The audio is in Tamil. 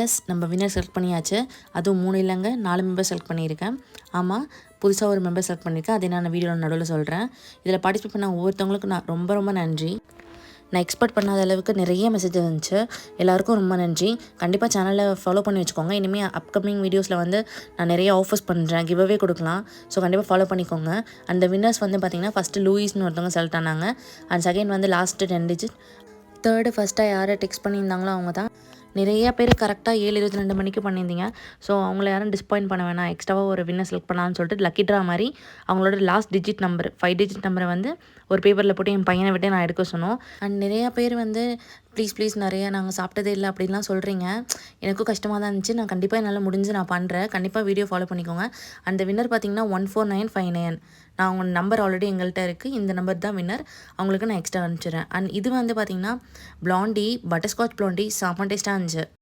எஸ் நம்ம வின்னர் செலக்ட் பண்ணியாச்சு. அதுவும் 3 இல்லைங்க 4 மெம்பர் செலக்ட் பண்ணியிருக்கேன். ஆமாம், புதுசாக ஒரு மெம்பர் செலக்ட் பண்ணியிருக்கேன். அதை நான் வீடியோவில் நடுவில் சொல்கிறேன். இதில் பார்ட்டிசிபேட் பண்ண ஒவ்வொருத்தவங்களுக்கும் நான் ரொம்ப ரொம்ப நன்றி. நான் எக்ஸ்பெக்ட் பண்ணாத அளவுக்கு நிறைய மெசேஜ் வந்துச்சு. எல்லாருக்கும் ரொம்ப நன்றி. கண்டிப்பாக சேனலை ஃபாலோ பண்ணி வச்சுக்கோங்க. இனிமேல் அப்கமிங் வீடியோஸில் வந்து நான் நிறைய ஆஃபர்ஸ் பண்ணுறேன், கிவ்அவே கொடுக்கலாம். ஸோ கண்டிப்பாக ஃபாலோ பண்ணிக்கோங்க. அந்த வின்னர்ஸ் வந்து பார்த்திங்கன்னா ஃபஸ்ட்டு லூயிஸ்னு ஒருத்தவங்க செலக்ட் ஆனாங்க. அண்ட் செகண்ட் வந்து லாஸ்ட்டு 10 டிஜிட். தேர்டு ஃபஸ்ட்டாக யாரை டெக்ஸ்ட் பண்ணியிருந்தாங்களோ அவங்க தான். நிறைய பேர் கரெக்டாக 7:22 மணிக்கு பண்ணியிருந்தீங்க. ஸோ அவங்கள யாரும் டிஸ்பாயிண்ட் பண்ண வேணாம், எக்ஸ்ட்ராவாக ஒரு வின்னர் செலக்ட் பண்ணலான்னு சொல்லிட்டு லக்கி ட்ரா மாதிரி அவங்களோட லாஸ்ட் டிஜிட் நம்பர் 5 டிஜிட் நம்பரை வந்து ஒரு பேப்பரில் போட்டு என் பையனை விட்டு நான் எடுக்க சொன்னோம். அண்ட் நிறையா பேர் வந்து ப்ளீஸ் நிறையா நாங்கள் சாப்பிட்டதே இல்லை அப்படின்லாம் சொல்கிறீங்க. எனக்கும் கஷ்டமாக தான் இருந்துச்சு. நான் கண்டிப்பாக என்னால் முடிஞ்சு நான் பண்ணுறேன். கண்டிப்பாக வீடியோ ஃபாலோ பண்ணிக்கோங்க. அந்த வின்னர் பார்த்திங்கன்னா 14959. நான் அவங்க நம்பர் ஆல்ரெடி எங்கள்கிட்ட இருக்குது. இந்த நம்பர் தான் வின்னர். அவங்களுக்கு நான் எக்ஸ்ட்ரா அனுப்பிச்சிடுறேன். அண்ட் இது வந்து பார்த்திங்கன்னா ப்ளாண்டி பட்டர்ஸ்காட்ச் ப்ளாண்டி செம்ம டேஸ்ட்டாக இருந்துச்சு.